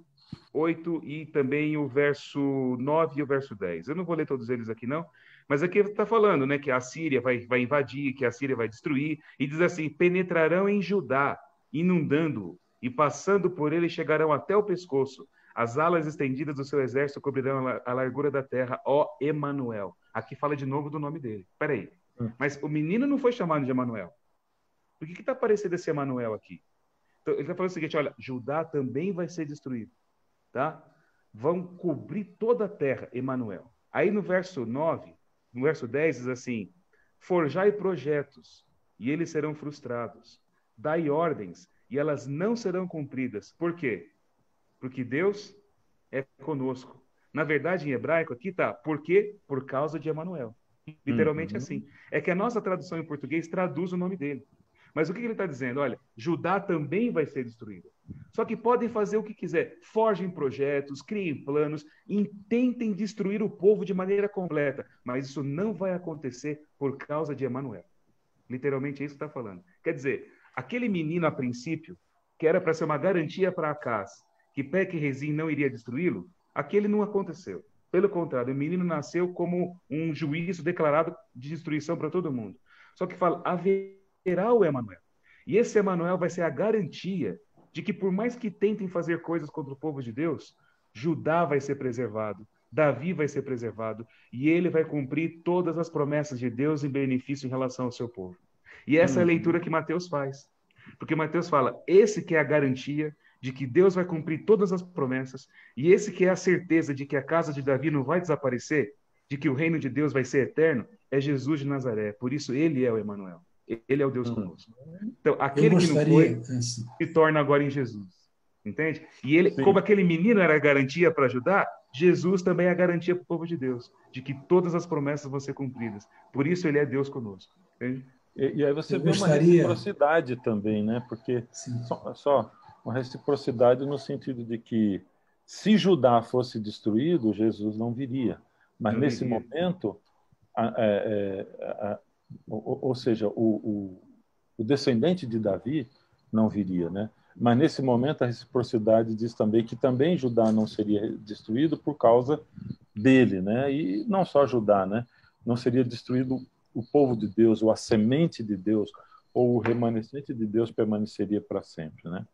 8 e também o verso 9 e o verso 10. Eu não vou ler todos eles aqui, não, mas aqui está falando, né, que a Síria vai invadir, que a Síria vai destruir, e diz assim, penetrarão em Judá, inundando-o, e passando por ele chegarão até o pescoço. As alas estendidas do seu exército cobrirão a largura da terra, ó Emanuel. Aqui fala de novo do nome dele. Espera aí. Mas o menino não foi chamado de Emanuel. Por que está aparecendo esse Emanuel aqui? Então, ele está falando o seguinte, olha, Judá também vai ser destruído, tá? Vão cobrir toda a terra, Emanuel. Aí no verso 9, no verso 10 diz assim, forjai projetos, e eles serão frustrados. Dai ordens, e elas não serão cumpridas. Por quê? Porque Deus é conosco. Na verdade, em hebraico aqui está, por quê? Por causa de Emanuel. Literalmente assim. É que a nossa tradução em português traduz o nome dele. Mas o que ele está dizendo? Olha, Judá também vai ser destruída. Só que podem fazer o que quiser. Forjem projetos, criem planos, tentem destruir o povo de maneira completa. Mas isso não vai acontecer por causa de Emanuel. Literalmente é isso que está falando. Quer dizer, aquele menino, a princípio, que era para ser uma garantia para Acaz, que Peque e Rezim não iria destruí-lo, aquele não aconteceu. Pelo contrário, o menino nasceu como um juízo declarado de destruição para todo mundo. Só que fala, haverá o Emanuel. E esse Emanuel vai ser a garantia de que, por mais que tentem fazer coisas contra o povo de Deus, Judá vai ser preservado, Davi vai ser preservado, e ele vai cumprir todas as promessas de Deus em benefício em relação ao seu povo. E essa é a leitura que Mateus faz. Porque Mateus fala, esse que é a garantia de que Deus vai cumprir todas as promessas, e esse que é a certeza de que a casa de Davi não vai desaparecer, de que o reino de Deus vai ser eterno, é Jesus de Nazaré. Por isso, ele é o Emanuel. Ele é o Deus conosco. Então, aquele que não foi, se torna agora em Jesus. Entende? E ele, como aquele menino era a garantia para ajudar, Jesus também é a garantia para o povo de Deus, de que todas as promessas vão ser cumpridas. Por isso, ele é Deus conosco. Entende? E aí você vê uma reciprocidade também, né? Porque só uma reciprocidade no sentido de que se Judá fosse destruído, Jesus não viria. Mas não nesse viria. Momento, ou seja, o descendente de Davi não viria, né? Mas nesse momento a reciprocidade diz também que também Judá não seria destruído por causa dele, né? E não só Judá, né? Não seria destruído o povo de Deus, ou a semente de Deus, ou o remanescente de Deus permaneceria para sempre, né?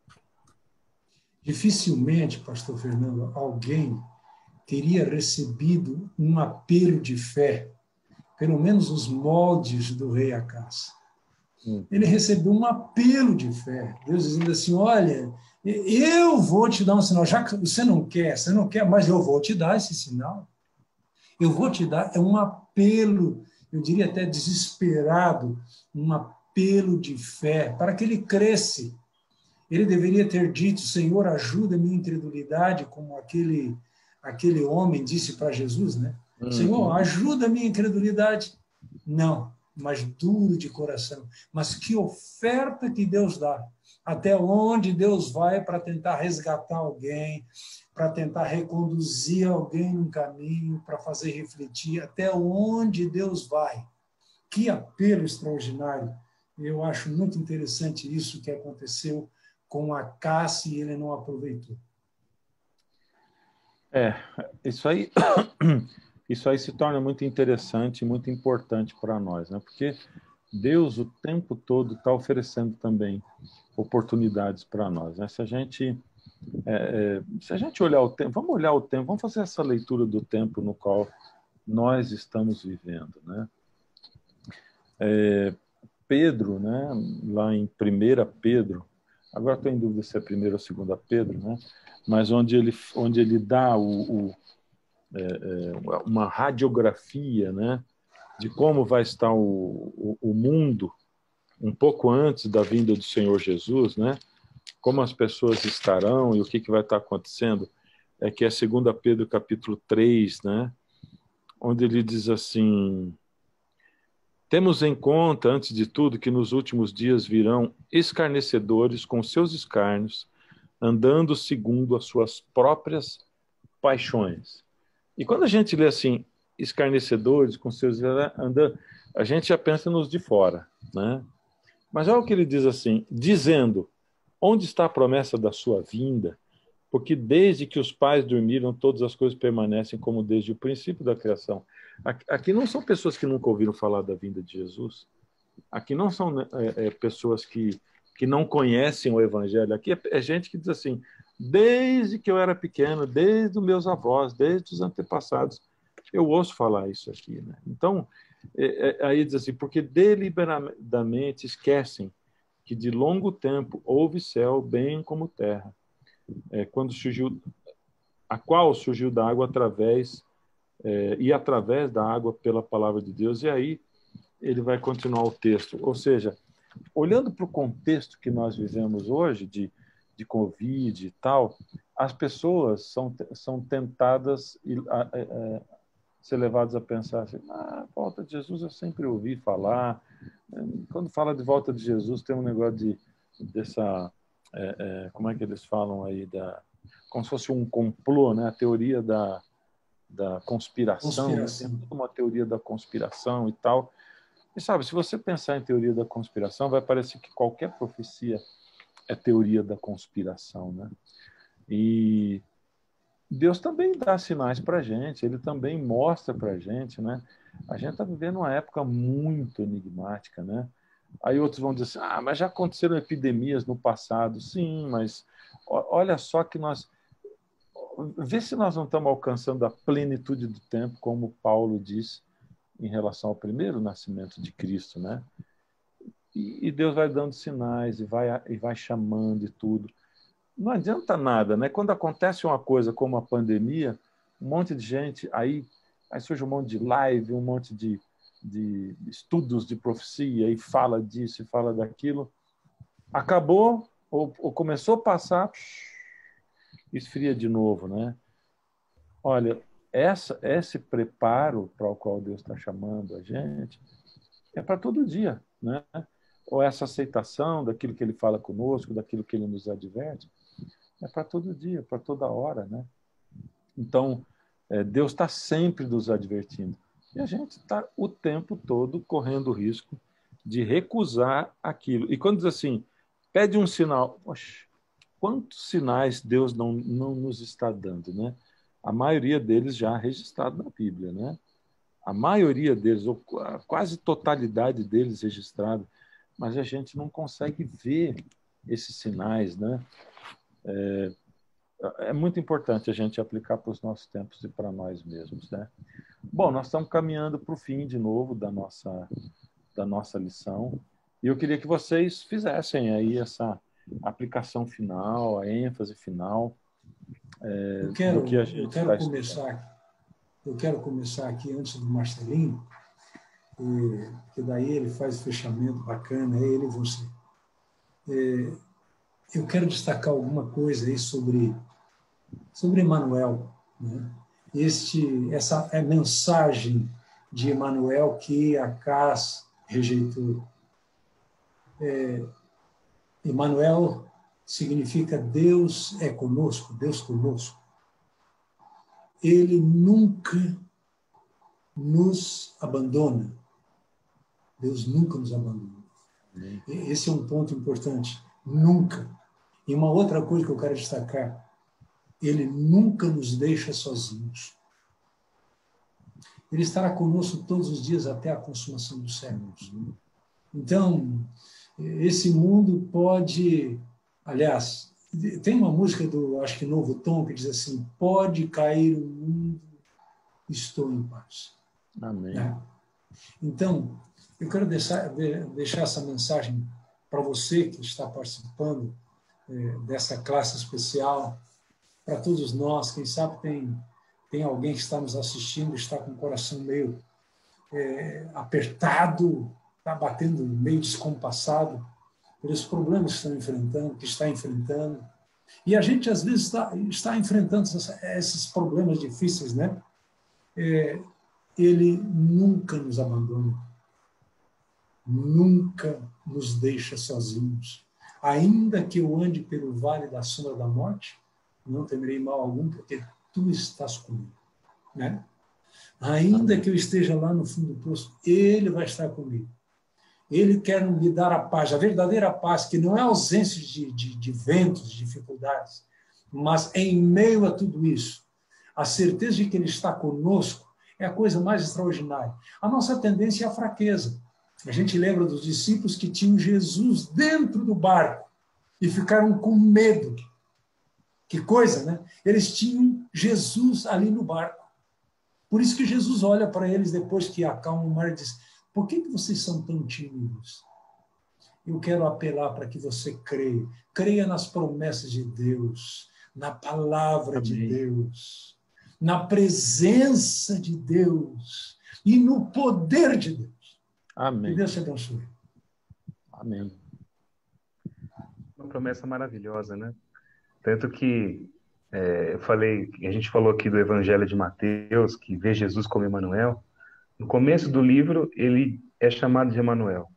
Dificilmente, pastor Fernando, alguém teria recebido um apelo de fé, pelo menos os moldes do rei Acaz. Ele recebeu um apelo de fé. Deus dizendo assim, olha, eu vou te dar um sinal, já que você não quer, mas eu vou te dar esse sinal. Eu vou te dar, é um apelo, eu diria até desesperado, um apelo de fé, para que ele cresça. Ele deveria ter dito, Senhor, ajuda a minha incredulidade, como aquele homem disse para Jesus, né? Senhor, ajuda a minha incredulidade. Não, mas duro de coração. Mas que oferta que Deus dá. Até onde Deus vai para tentar resgatar alguém, para tentar reconduzir alguém num caminho, para fazer refletir. Até onde Deus vai. Que apelo extraordinário. Eu acho muito interessante isso que aconteceu com Acaz e ele não aproveitou. Isso aí se torna muito interessante e muito importante para nós, né? Porque Deus o tempo todo está oferecendo também oportunidades para nós, né? Se a gente olhar o tempo, vamos fazer essa leitura do tempo no qual nós estamos vivendo, né? Pedro, né? Lá em 1 Pedro, agora estou em dúvida se é 1 ou 2 Pedro, né? Mas onde ele dá uma radiografia, né, de como vai estar o mundo um pouco antes da vinda do Senhor Jesus, né? Como as pessoas estarão e o que vai estar acontecendo, que é 2 Pedro capítulo 3, né? Onde ele diz assim: temos em conta, antes de tudo, que nos últimos dias virão escarnecedores com seus escárnios, andando segundo as suas próprias paixões. E quando a gente lê assim, escarnecedores com seus andando, a gente já pensa nos de fora, né? Mas olha o que ele diz assim, dizendo, onde está a promessa da sua vinda? Porque desde que os pais dormiram, todas as coisas permanecem como desde o princípio da criação. Aqui não são pessoas que nunca ouviram falar da vinda de Jesus. Aqui não são pessoas que não conhecem o Evangelho. Aqui é gente que diz assim, desde que eu era pequeno, desde os meus avós, desde os antepassados, eu ouço falar isso aqui. Né? Então, aí diz assim, porque deliberadamente esquecem que de longo tempo houve céu bem como terra, quando surgiu, a qual surgiu da água através da água pela palavra de Deus. E aí ele vai continuar o texto. Ou seja, olhando para o contexto que nós vivemos hoje, de Covid e tal, as pessoas são tentadas ser levadas a pensar assim, volta de Jesus eu sempre ouvi falar. Quando fala de volta de Jesus, tem um negócio dessa... como é que eles falam aí? Como se fosse um complô, né? A teoria da conspiração. Né? Tem toda uma teoria da conspiração e tal. E sabe, se você pensar em teoria da conspiração, vai parecer que qualquer profecia é teoria da conspiração, né? E Deus também dá sinais para a gente, Ele também mostra para a gente, né? A gente está vivendo uma época muito enigmática, né? Aí outros vão dizer assim, mas já aconteceram epidemias no passado. Sim, mas olha só que vê se nós não estamos alcançando a plenitude do tempo, como Paulo diz em relação ao primeiro nascimento de Cristo, né? E Deus vai dando sinais e vai chamando e tudo. Não adianta nada, né? Quando acontece uma coisa como a pandemia, um monte de gente, aí surge um monte de live, um monte de estudos de profecia, e fala disso e fala daquilo. Acabou, ou começou a passar, esfria de novo, né? Olha, esse preparo para o qual Deus está chamando a gente é para todo dia, né? Ou essa aceitação daquilo que Ele fala conosco, daquilo que Ele nos adverte, é para todo dia, para toda hora, né? Então, Deus está sempre nos advertindo. E a gente está o tempo todo correndo o risco de recusar aquilo. E quando diz assim, pede um sinal, poxa, quantos sinais Deus não nos está dando, né? A maioria deles já registrado na Bíblia, né? A maioria deles, ou a quase totalidade deles registrado, mas a gente não consegue ver esses sinais, né? É muito importante a gente aplicar para os nossos tempos e para nós mesmos, né? Bom, nós estamos caminhando para o fim de novo da nossa lição e eu queria que vocês fizessem aí essa aplicação final, a ênfase final do que a gente está estudando. Eu quero começar aqui antes do Marcelinho, que daí ele faz o fechamento bacana, ele e você. Eu quero destacar alguma coisa aí sobre Emmanuel, né? Essa é a mensagem de Emmanuel que Acaz rejeitou. Emmanuel significa Deus é conosco, Deus conosco. Ele nunca nos abandona. Deus nunca nos abandona. Esse é um ponto importante. Nunca. E uma outra coisa que eu quero destacar, Ele nunca nos deixa sozinhos. Ele estará conosco todos os dias até a consumação dos séculos. Então, esse mundo pode... Aliás, tem uma música acho que Novo Tom, que diz assim, pode cair o mundo, estou em paz. Amém. Né? Então, eu quero deixar essa mensagem para você que está participando dessa classe especial, para todos nós. Quem sabe tem alguém que está nos assistindo, está com o coração meio apertado, está batendo meio descompassado pelos problemas que está enfrentando. E a gente, às vezes, está enfrentando esses problemas difíceis, né? Ele nunca nos abandona, nunca nos deixa sozinhos. Ainda que eu ande pelo vale da sombra da morte, não temerei mal algum, porque tu estás comigo. né? Ainda que eu esteja lá no fundo do poço, Ele vai estar comigo. Ele quer me dar a paz, a verdadeira paz, que não é ausência de ventos, de dificuldades, mas em meio a tudo isso, a certeza de que Ele está conosco é a coisa mais extraordinária. A nossa tendência é a fraqueza. A gente lembra dos discípulos que tinham Jesus dentro do barco e ficaram com medo. Que coisa, né? Eles tinham Jesus ali no barco. Por isso que Jesus olha para eles depois que acalma o mar e diz: por que vocês são tão tímidos? Eu quero apelar para que você creia. Creia nas promessas de Deus, na palavra de Deus, na presença de Deus e no poder de Deus. Amém. Que Deus te abençoe. Amém. Uma promessa maravilhosa, né? Tanto que a gente falou aqui do Evangelho de Mateus, que vê Jesus como Emanuel. No começo do livro, ele é chamado de Emanuel.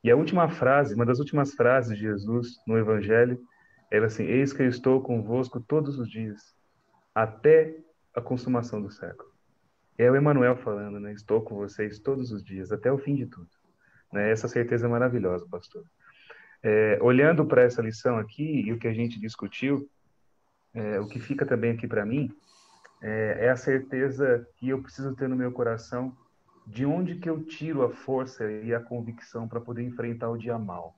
E a última frase, uma das últimas frases de Jesus no Evangelho, era assim: eis que eu estou convosco todos os dias, até a consumação do século. É o Emanuel falando, né? Estou com vocês todos os dias, até o fim de tudo. Né? Essa certeza é maravilhosa, pastor. Olhando para essa lição aqui e o que a gente discutiu, o que fica também aqui para mim é a certeza que eu preciso ter no meu coração de onde que eu tiro a força e a convicção para poder enfrentar o dia mal.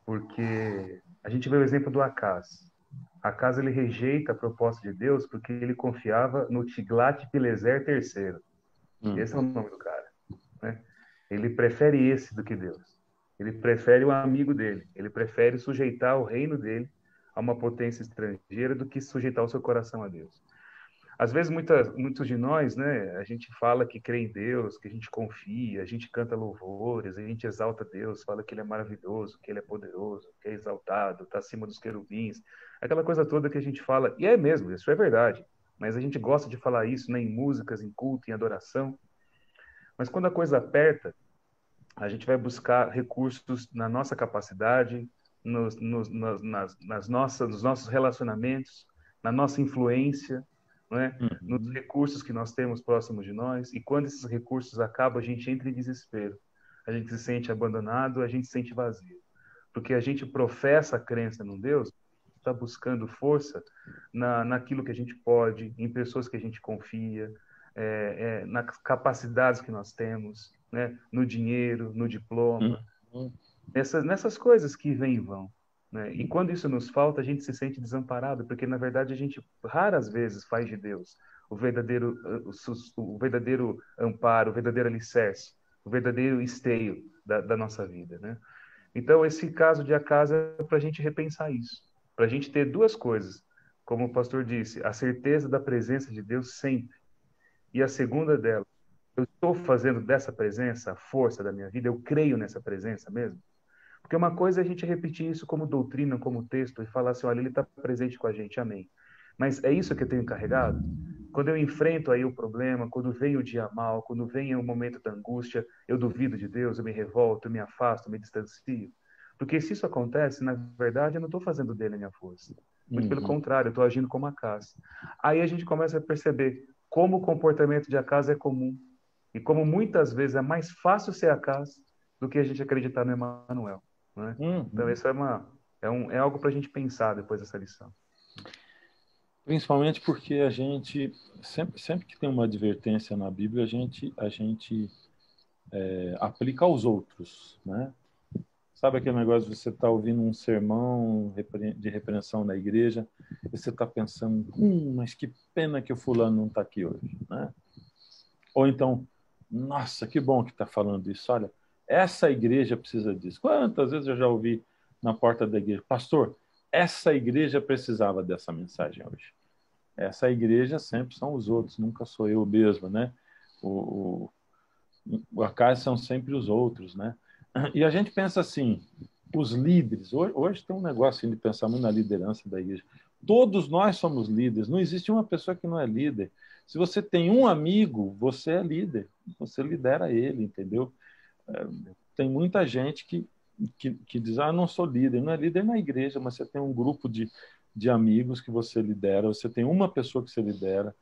Porque a gente vê o exemplo do Acaz. Acaz, ele rejeita a proposta de Deus porque ele confiava no Tiglat-Pileser III. Esse é o nome do cara, né? Ele prefere esse do que Deus. Ele prefere o amigo dele. Ele prefere sujeitar o reino dele a uma potência estrangeira do que sujeitar o seu coração a Deus. Às vezes, muitos de nós, né, a gente fala que crê em Deus, que a gente confia, a gente canta louvores, a gente exalta Deus, fala que Ele é maravilhoso, que Ele é poderoso, que é exaltado, está acima dos querubins, aquela coisa toda que a gente fala, e é mesmo, isso é verdade, mas a gente gosta de falar isso, né, em músicas, em culto, em adoração, mas quando a coisa aperta, a gente vai buscar recursos na nossa capacidade, nos nossos relacionamentos, na nossa influência, não é? Nos recursos que nós temos próximos de nós. E quando esses recursos acabam, a gente entra em desespero. A gente se sente abandonado, a gente se sente vazio. Porque a gente professa a crença num Deus, está buscando força naquilo que a gente pode, em pessoas que a gente confia, nas capacidades que nós temos, né? No dinheiro, no diploma, nessas coisas que vêm e vão. Né? E quando isso nos falta, a gente se sente desamparado, porque na verdade a gente raras vezes faz de Deus o verdadeiro amparo, o verdadeiro alicerce, o verdadeiro esteio da nossa vida. Né? Então, esse caso de Acaz é para a gente repensar isso, para a gente ter duas coisas, como o pastor disse, a certeza da presença de Deus sempre. E a segunda dela, eu estou fazendo dessa presença a força da minha vida, eu creio nessa presença mesmo? Porque uma coisa é a gente repetir isso como doutrina, como texto, e falar assim, olha, ele está presente com a gente, amém. Mas é isso que eu tenho carregado? Quando eu enfrento aí o problema, quando vem o dia mal, quando vem o momento da angústia, eu duvido de Deus, eu me revolto, eu me afasto, eu me distancio. Porque se isso acontece, na verdade, eu não estou fazendo dele a minha força. Muito pelo contrário, eu estou agindo como Acaz. Aí a gente começa a perceber como o comportamento de Acaz é comum. E como muitas vezes é mais fácil ser Acaz do que a gente acreditar no Emanuel. Né? Então, isso é algo para a gente pensar depois dessa lição. Principalmente porque a gente, sempre que tem uma advertência na Bíblia, a gente aplica aos outros. Né? Sabe aquele negócio de você estar ouvindo um sermão de repreensão na igreja e você está pensando, mas que pena que o fulano não está aqui hoje. Né? Ou então, nossa, que bom que está falando isso. Olha, essa igreja precisa disso. Quantas vezes eu já ouvi na porta da igreja, pastor, essa igreja precisava dessa mensagem hoje. Essa igreja sempre são os outros, nunca sou eu mesmo, né? O Acaz são sempre os outros, né? E a gente pensa assim, os líderes, hoje tem um negócio de pensar muito na liderança da igreja. Todos nós somos líderes, não existe uma pessoa que não é líder. Se você tem um amigo, você é líder, você lidera ele, entendeu? Tem muita gente que diz, não sou líder. Não é líder na igreja, mas você tem um grupo de amigos que você lidera, você tem uma pessoa que você lidera,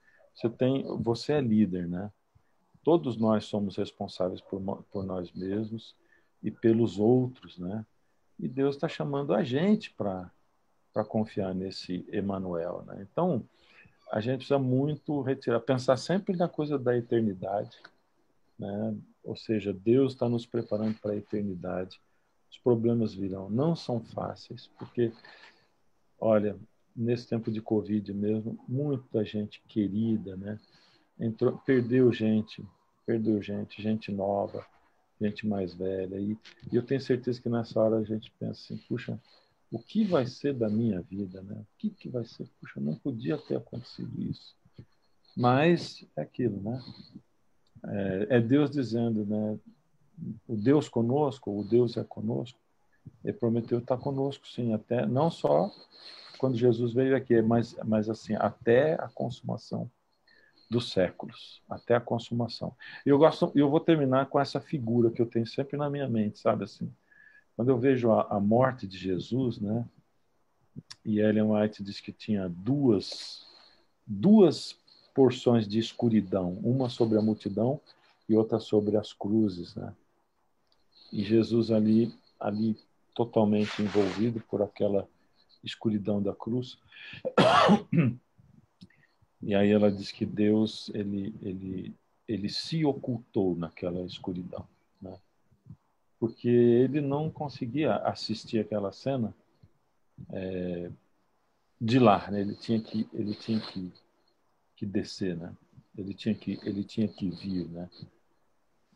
Você é líder, né? Todos nós somos responsáveis por nós mesmos e pelos outros, né? E Deus está chamando a gente para confiar nesse Emanuel, né? Então, a gente precisa muito pensar sempre na coisa da eternidade, né? Ou seja, Deus está nos preparando para a eternidade. Os problemas virão, não são fáceis, porque, olha, nesse tempo de Covid mesmo, muita gente querida, né? Perdeu gente, gente nova, gente mais velha. E eu tenho certeza que nessa hora a gente pensa assim, puxa, o que vai ser da minha vida, né? O que vai ser? Puxa, não podia ter acontecido isso. Mas é aquilo, né? É Deus dizendo, né? O Deus conosco, o Deus é conosco. Ele prometeu estar conosco, sim, até não só quando Jesus veio aqui, mas assim, até a consumação dos séculos, até a consumação. Eu vou terminar com essa figura que eu tenho sempre na minha mente, sabe assim? Quando eu vejo a morte de Jesus, né? E Ellen White diz que tinha duas porções de escuridão, uma sobre a multidão e outra sobre as cruzes, né? E Jesus ali totalmente envolvido por aquela escuridão da cruz. E aí ela diz que Deus ele se ocultou naquela escuridão, né? Porque ele não conseguia assistir aquela cena de lá, né? Ele tinha que descer, né? Ele tinha que vir, né?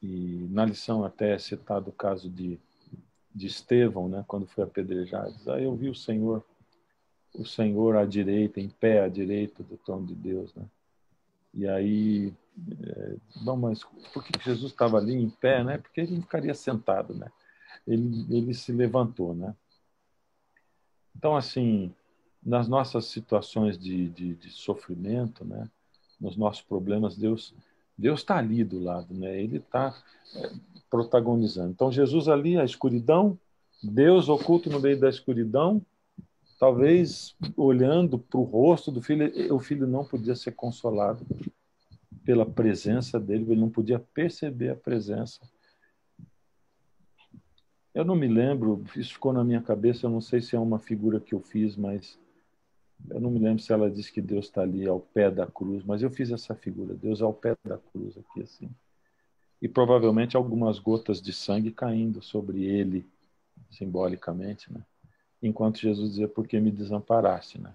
E na lição até é citado o caso de Estevão, né? Quando foi apedrejado, diz, eu vi o Senhor à direita, em pé à direita do trono de Deus, né? E aí, não, mas por que Jesus estava ali em pé, né? Porque ele não ficaria sentado, né? Ele se levantou, né? Então, assim, nas nossas situações de sofrimento, né? Nos nossos problemas, Deus está ali do lado, né? Ele está protagonizando. Então, Jesus ali, a escuridão, Deus oculto no meio da escuridão, talvez olhando para o rosto do filho, o filho não podia ser consolado pela presença dele, ele não podia perceber a presença. Eu não me lembro, isso ficou na minha cabeça, eu não sei se é uma figura que eu fiz, mas eu não me lembro se ela disse que Deus está ali ao pé da cruz, mas eu fiz essa figura, Deus ao pé da cruz aqui assim. E provavelmente algumas gotas de sangue caindo sobre ele, simbolicamente, né? Enquanto Jesus dizia, por que me desamparaste, né?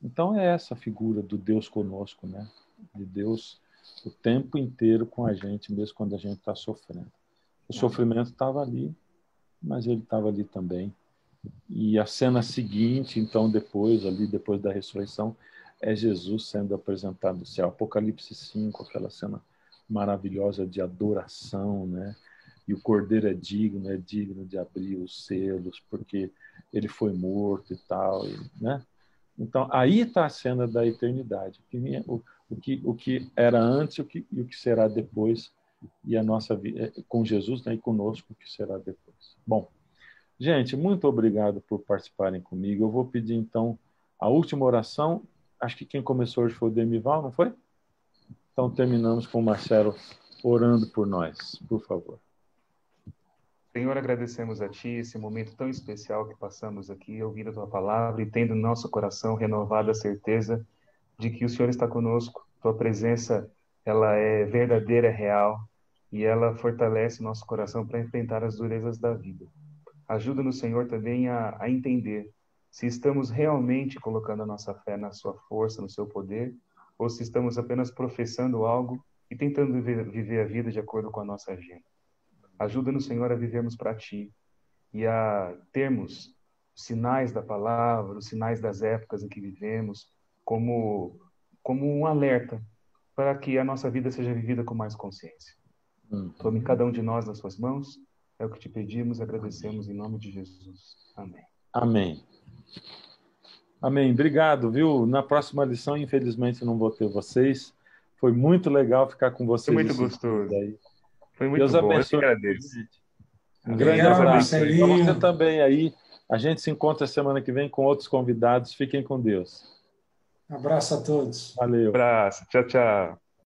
Então é essa figura do Deus conosco, né? De Deus o tempo inteiro com a gente, mesmo quando a gente está sofrendo. O sofrimento estava ali, mas ele estava ali também. E a cena seguinte, então, depois da ressurreição, é Jesus sendo apresentado no céu. Apocalipse 5, aquela cena maravilhosa de adoração, né? E o Cordeiro é digno de abrir os selos, porque ele foi morto e tal, né? Então, aí está a cena da eternidade. O que era antes e o que será depois, e a nossa vida com Jesus, né, e conosco, o que será depois. Bom, gente, muito obrigado por participarem comigo. Eu vou pedir, então, a última oração. Acho que quem começou hoje foi o Demival, não foi? Então, terminamos com o Marcelo orando por nós, por favor. Senhor, agradecemos a Ti esse momento tão especial que passamos aqui, ouvindo a Tua palavra e tendo no nosso coração renovada a certeza de que o Senhor está conosco. Tua presença, ela é verdadeira, é real, e ela fortalece nosso coração para enfrentar as durezas da vida. Ajuda-nos, Senhor, também a entender se estamos realmente colocando a nossa fé na Sua força, no Seu poder, ou se estamos apenas professando algo e tentando viver a vida de acordo com a nossa agenda. Ajuda-nos, Senhor, a vivermos para Ti e a termos sinais da palavra, os sinais das épocas em que vivemos, como um alerta para que a nossa vida seja vivida com mais consciência. Tome cada um de nós nas Suas mãos, é o que Te pedimos e agradecemos em nome de Jesus. Amém. Amém. Amém. Obrigado, viu? Na próxima lição, infelizmente, não vou ter vocês. Foi muito legal ficar com vocês. Foi muito gostoso. Aí. Foi muito Deus bom. abençoe. Eu que agradeço. Um grande Obrigado, abraço. Marcelinho. Para você também aí. A gente se encontra semana que vem com outros convidados. Fiquem com Deus. Abraço a todos. Valeu. Abraço. Tchau, tchau.